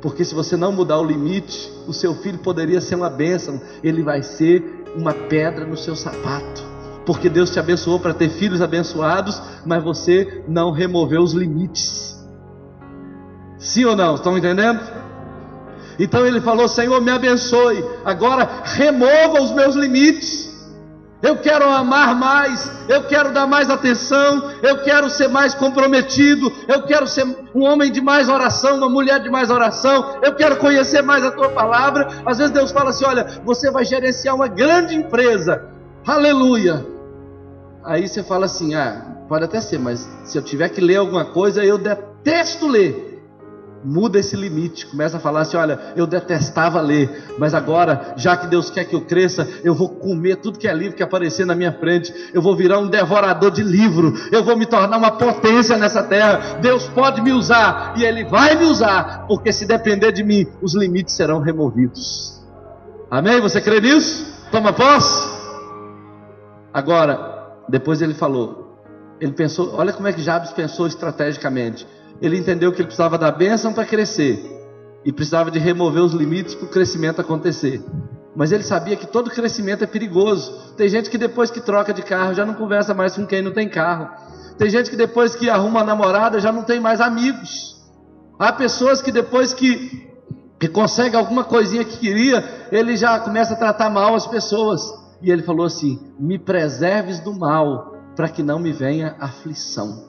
Porque se você não mudar o limite, o seu filho poderia ser uma bênção, ele vai ser uma pedra no seu sapato. Porque Deus te abençoou para ter filhos abençoados, mas você não removeu os limites. Sim ou não? Estão entendendo? Então ele falou: Senhor, me abençoe, agora remova os meus limites. Eu quero amar mais, eu quero dar mais atenção, eu quero ser mais comprometido, eu quero ser um homem de mais oração, uma mulher de mais oração, eu quero conhecer mais a tua palavra. Às vezes Deus fala assim: olha, você vai gerenciar uma grande empresa, aleluia. Aí você fala assim: pode até ser, mas se eu tiver que ler alguma coisa, eu detesto ler. Muda esse limite, começa a falar assim: olha, eu detestava ler, mas agora, já que Deus quer que eu cresça, eu vou comer tudo que é livro que aparecer na minha frente, eu vou virar um devorador de livro, eu vou me tornar uma potência nessa terra. Deus pode me usar, e Ele vai me usar, porque se depender de mim, os limites serão removidos. Amém? Você crê nisso? Toma posse? Agora, depois ele falou, ele pensou, olha como é que Jabes pensou estrategicamente. Ele entendeu que ele precisava da bênção para crescer, e precisava de remover os limites para o crescimento acontecer. Mas ele sabia que todo crescimento é perigoso. Tem gente que depois que troca de carro já não conversa mais com quem não tem carro. Tem gente que depois que arruma uma namorada já não tem mais amigos. Há pessoas que depois que consegue alguma coisinha que queria, ele já começa a tratar mal as pessoas. E ele falou assim: me preserves do mal, para que não me venha aflição.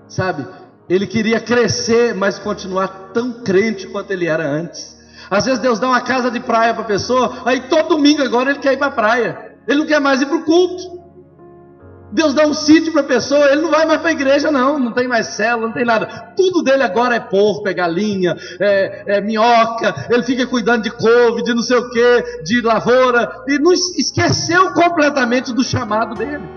Sabe? Ele queria crescer, mas continuar tão crente quanto ele era antes. Às vezes Deus dá uma casa de praia para a pessoa, aí todo domingo agora ele quer ir para a praia, ele não quer mais ir para o culto. Deus dá um sítio para a pessoa, ele não vai mais para a igreja não tem mais célula, não tem nada. Tudo dele agora é porco, é galinha, é minhoca, ele fica cuidando de couve, de não sei o que, de lavoura, e não esqueceu completamente do chamado dele.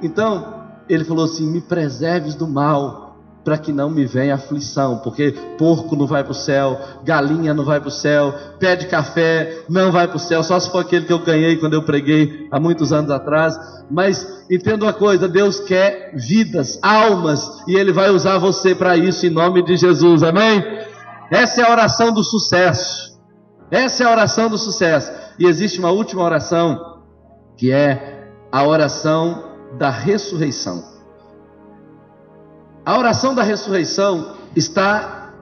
Então ele falou assim: me preserves do mal, para que não me venha aflição. Porque porco não vai para o céu, galinha não vai para o céu, pé de café não vai para o céu, só se for aquele que eu ganhei quando eu preguei há muitos anos atrás. Mas entenda uma coisa: Deus quer vidas, almas, e Ele vai usar você para isso, em nome de Jesus, amém? Essa é a oração do sucesso. Essa é a oração do sucesso. E existe uma última oração, que é a oração da ressurreição. A oração da ressurreição está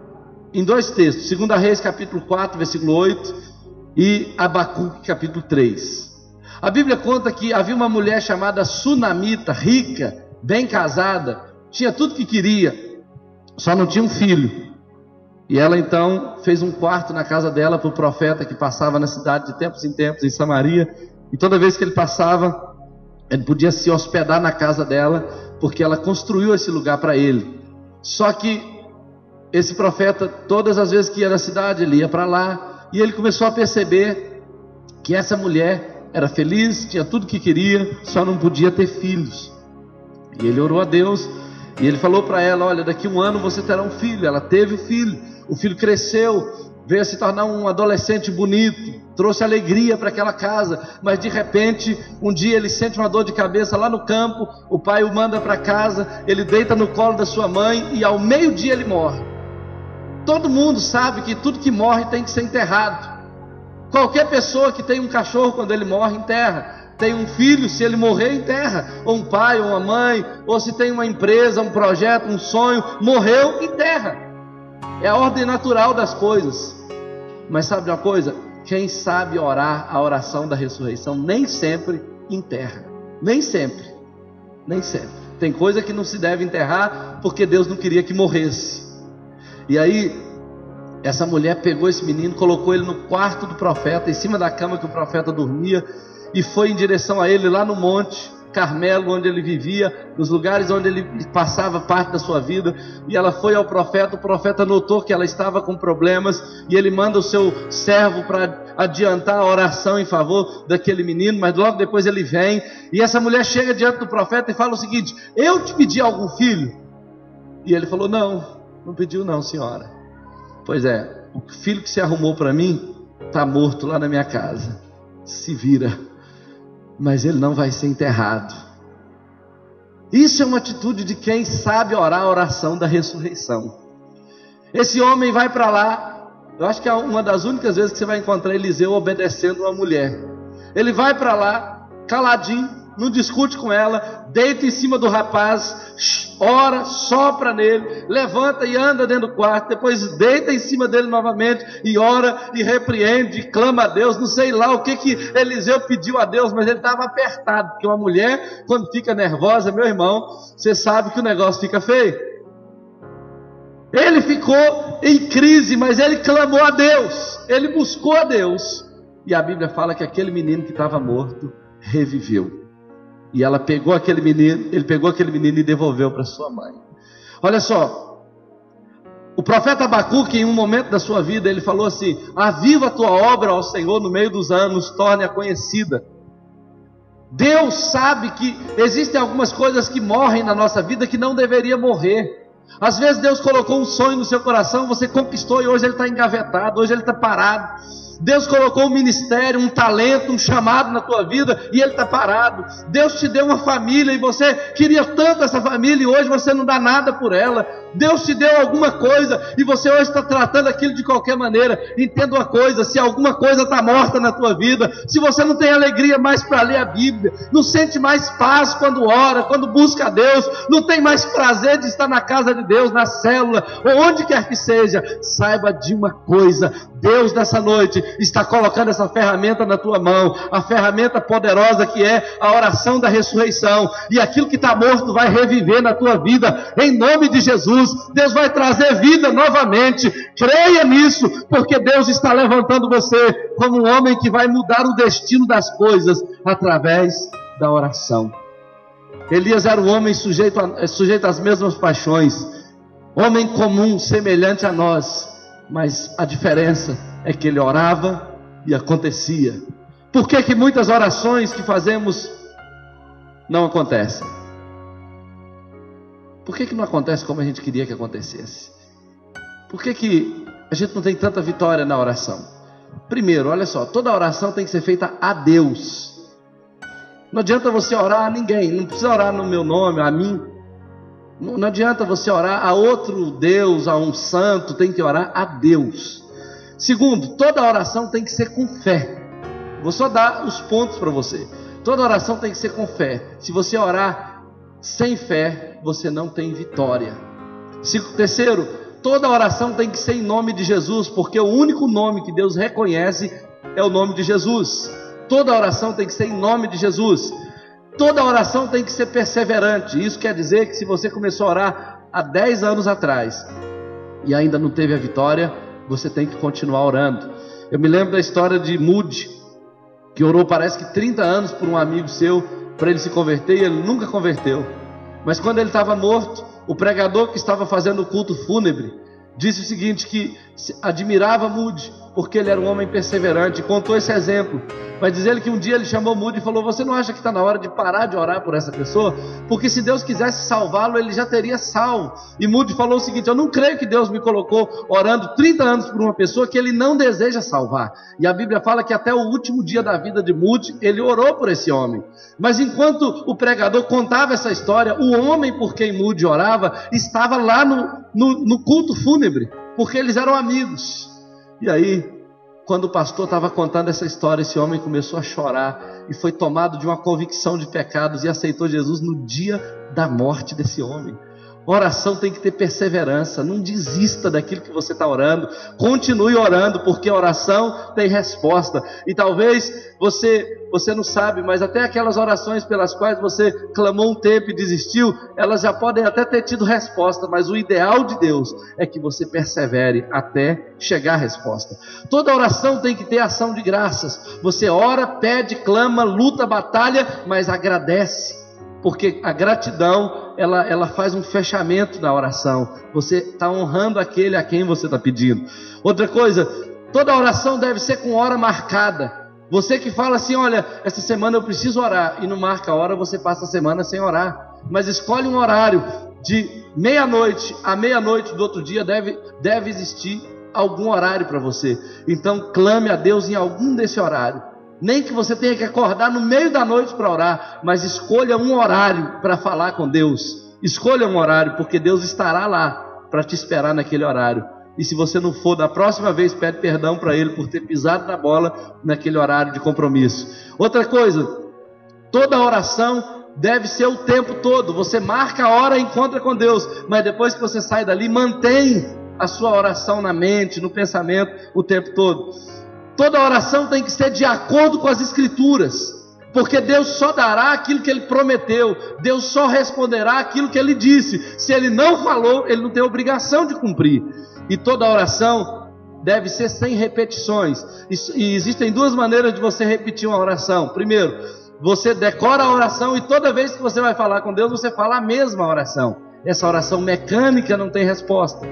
em dois textos, 2 Reis capítulo 4, versículo 8 e Abacuque capítulo 3. A Bíblia conta que havia uma mulher chamada Sunamita, rica, bem casada, tinha tudo que queria, só não tinha um filho. E ela então fez um quarto na casa dela para o profeta que passava na cidade de tempos em tempos, em Samaria. E toda vez que ele passava, ele podia se hospedar na casa dela, porque ela construiu esse lugar para ele. Só que esse profeta, todas as vezes que ia na cidade, ele ia para lá, e ele começou a perceber que essa mulher era feliz, tinha tudo que queria, só não podia ter filhos. E ele orou a Deus, e ele falou para ela: olha, daqui 1 ano você terá um filho. Ela teve o filho cresceu, veio a se tornar um adolescente bonito, trouxe alegria para aquela casa. Mas de repente, um dia ele sente uma dor de cabeça lá no campo, o pai o manda para casa, ele deita no colo da sua mãe, e ao meio-dia ele morre. Todo mundo sabe que tudo que morre tem que ser enterrado. Qualquer pessoa que tem um cachorro, quando ele morre, enterra. Tem um filho, se ele morrer, enterra. Ou um pai, ou uma mãe. Ou se tem uma empresa, um projeto, um sonho, morreu, enterra. É a ordem natural das coisas. Mas sabe uma coisa? Quem sabe orar a oração da ressurreição nem sempre enterra. Nem sempre. Nem sempre. Tem coisa que não se deve enterrar porque Deus não queria que morresse. E aí, essa mulher pegou esse menino, colocou ele no quarto do profeta, em cima da cama que o profeta dormia, e foi em direção a ele lá no Monte Carmelo, onde ele vivia, nos lugares onde ele passava parte da sua vida. E ela foi ao profeta, o profeta notou que ela estava com problemas, e ele manda o seu servo para adiantar a oração em favor daquele menino. Mas logo depois ele vem, e essa mulher chega diante do profeta e fala o seguinte: eu te pedi algum filho? E ele falou: não pediu não, senhora. Pois é, o filho que se arrumou para mim está morto lá na minha casa, se vira, mas ele não vai ser enterrado. Isso é uma atitude de quem sabe orar a oração da ressurreição. Esse homem vai para lá. Eu acho que é uma das únicas vezes que você vai encontrar Eliseu obedecendo uma mulher. Ele vai para lá, caladinho, não discute com ela, deita em cima do rapaz, ora, sopra nele, levanta e anda dentro do quarto, depois deita em cima dele novamente e ora e repreende e clama a Deus. Não sei lá o que Eliseu pediu a Deus, mas ele estava apertado, porque uma mulher, quando fica nervosa, meu irmão, você sabe que o negócio fica feio. Ele ficou em crise, mas ele clamou a Deus, ele buscou a Deus, e a Bíblia fala que aquele menino que estava morto reviveu. E ela pegou aquele menino, ele pegou aquele menino e devolveu para sua mãe. Olha só, o profeta Abacuque, em um momento da sua vida, ele falou assim: aviva a tua obra, ó Senhor, no meio dos anos, torne-a conhecida. Deus sabe que existem algumas coisas que morrem na nossa vida que não deveria morrer. Às vezes Deus colocou um sonho no seu coração, você conquistou e hoje ele está engavetado, hoje ele está parado. Deus colocou um ministério, um talento, um chamado na tua vida e ele está parado. Deus te deu uma família e você queria tanto essa família e hoje você não dá nada por ela. Deus te deu alguma coisa e você hoje está tratando aquilo de qualquer maneira. Entenda uma coisa: se alguma coisa está morta na tua vida, se você não tem alegria mais para ler a Bíblia, não sente mais paz quando ora, quando busca a Deus, não tem mais prazer de estar na casa de Deus, na célula, ou onde quer que seja, saiba de uma coisa: Deus nessa noite está colocando essa ferramenta na tua mão, a ferramenta poderosa que é a oração da ressurreição, e aquilo que está morto vai reviver na tua vida, em nome de Jesus. Deus vai trazer vida novamente, creia nisso, porque Deus está levantando você como um homem que vai mudar o destino das coisas através da oração. Elias era um homem sujeito às mesmas paixões, homem comum, semelhante a nós, mas a diferença é que ele orava e acontecia. Por que muitas orações que fazemos não acontecem? Por que não acontece como a gente queria que acontecesse? Por que a gente não tem tanta vitória na oração? Primeiro, olha só, toda oração tem que ser feita a Deus. Não adianta você orar a ninguém, não precisa orar no meu nome, a mim. Não adianta você orar a outro Deus, a um santo, tem que orar a Deus. Segundo, toda oração tem que ser com fé. Vou só dar os pontos para você. Toda oração tem que ser com fé. Se você orar sem fé, você não tem vitória. Terceiro, toda oração tem que ser em nome de Jesus, porque o único nome que Deus reconhece é o nome de Jesus. Toda oração tem que ser em nome de Jesus. Toda oração tem que ser perseverante. Isso quer dizer que se você começou a orar há 10 anos atrás e ainda não teve a vitória, você tem que continuar orando. Eu me lembro da história de Moody, que orou parece que 30 anos por um amigo seu, para ele se converter, e ele nunca converteu. Mas quando ele estava morto, o pregador que estava fazendo o culto fúnebre disse o seguinte, que admirava Moody, porque ele era um homem perseverante, contou esse exemplo. Mas diz ele que um dia ele chamou Moody e falou: você não acha que está na hora de parar de orar por essa pessoa? Porque se Deus quisesse salvá-lo, ele já teria salvo. E Moody falou o seguinte: eu não creio que Deus me colocou orando 30 anos por uma pessoa que ele não deseja salvar. E a Bíblia fala que até o último dia da vida de Moody, ele orou por esse homem. Mas enquanto o pregador contava essa história, o homem por quem Moody orava estava lá no culto fúnebre, porque eles eram amigos. E aí, quando o pastor estava contando essa história, esse homem começou a chorar e foi tomado de uma convicção de pecados e aceitou Jesus no dia da morte desse homem. Oração tem que ter perseverança. Não desista daquilo que você está orando. Continue orando, porque a oração tem resposta. E talvez você não sabe, mas até aquelas orações pelas quais você clamou um tempo e desistiu, elas já podem até ter tido resposta. Mas o ideal de Deus é que você persevere até chegar a resposta. Toda oração tem que ter ação de graças. Você ora, pede, clama, luta, batalha, mas agradece. Porque a gratidão, ela faz um fechamento na oração. Você está honrando aquele a quem você está pedindo. Outra coisa, toda oração deve ser com hora marcada. Você que fala assim: olha, essa semana eu preciso orar, e não marca a hora, você passa a semana sem orar. Mas escolhe um horário de meia-noite a meia-noite do outro dia, deve existir algum horário para você. Então clame a Deus em algum desse horário. Nem que você tenha que acordar no meio da noite para orar, mas escolha um horário para falar com Deus. Escolha um horário, porque Deus estará lá para te esperar naquele horário. E se você não for, da próxima vez, pede perdão para Ele por ter pisado na bola naquele horário de compromisso. Outra coisa, toda oração deve ser o tempo todo. Você marca a hora e encontra com Deus, mas depois que você sai dali, mantém a sua oração na mente, no pensamento, o tempo todo. Toda oração tem que ser de acordo com as Escrituras, porque Deus só dará aquilo que Ele prometeu, Deus só responderá aquilo que Ele disse. Se Ele não falou, Ele não tem obrigação de cumprir. E toda oração deve ser sem repetições. E existem duas maneiras de você repetir uma oração. Primeiro, você decora a oração e toda vez que você vai falar com Deus, você fala a mesma oração. Essa oração mecânica não tem resposta.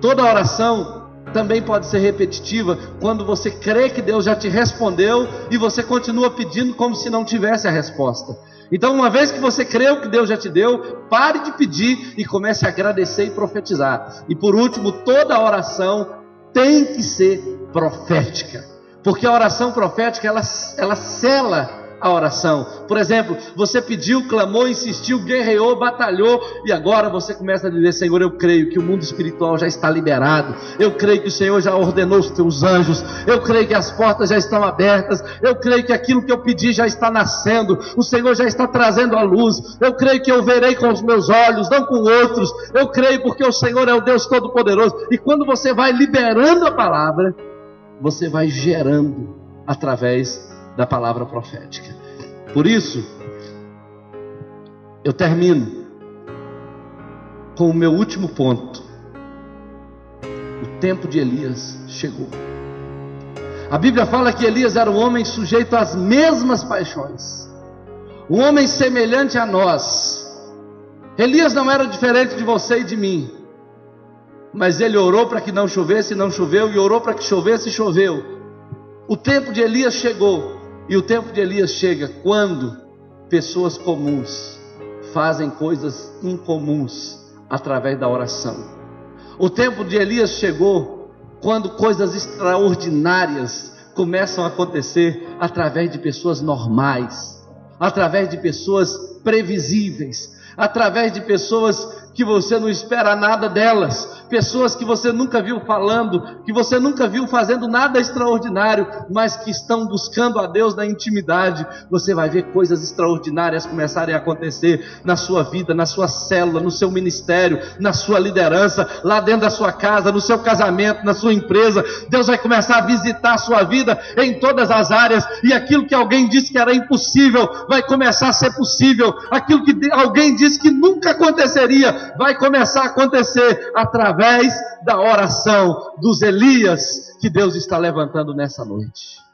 Toda oração também pode ser repetitiva quando você crê que Deus já te respondeu e você continua pedindo como se não tivesse a resposta. Então, uma vez que você creu que Deus já te deu, pare de pedir e comece a agradecer e profetizar. E por último, toda oração tem que ser profética, porque a oração profética ela sela a oração. Por exemplo, você pediu, clamou, insistiu, guerreou, batalhou, e agora você começa a dizer: Senhor, eu creio que o mundo espiritual já está liberado, eu creio que o Senhor já ordenou os teus anjos, eu creio que as portas já estão abertas, eu creio que aquilo que eu pedi já está nascendo, o Senhor já está trazendo a luz, eu creio que eu verei com os meus olhos, não com outros, eu creio porque o Senhor é o Deus Todo-Poderoso. E quando você vai liberando a palavra, você vai gerando através da palavra profética. Por isso, eu termino com o meu último ponto. O tempo de Elias chegou. A Bíblia fala que Elias era um homem sujeito às mesmas paixões, um homem semelhante a nós. Elias não era diferente de você e de mim, mas ele orou para que não chovesse e não choveu, e orou para que chovesse e choveu. O tempo de Elias chegou. E o tempo de Elias chega quando pessoas comuns fazem coisas incomuns através da oração. O tempo de Elias chegou quando coisas extraordinárias começam a acontecer através de pessoas normais, através de pessoas previsíveis, através de pessoas que você não espera nada delas, pessoas que você nunca viu falando, que você nunca viu fazendo nada extraordinário, mas que estão buscando a Deus na intimidade. Você vai ver coisas extraordinárias começarem a acontecer na sua vida, na sua célula, no seu ministério, na sua liderança, lá dentro da sua casa, no seu casamento, na sua empresa. Deus vai começar a visitar a sua vida em todas as áreas, e aquilo que alguém disse que era impossível vai começar a ser possível. Aquilo que alguém disse que nunca aconteceria vai começar a acontecer através da oração dos Elias que Deus está levantando nessa noite.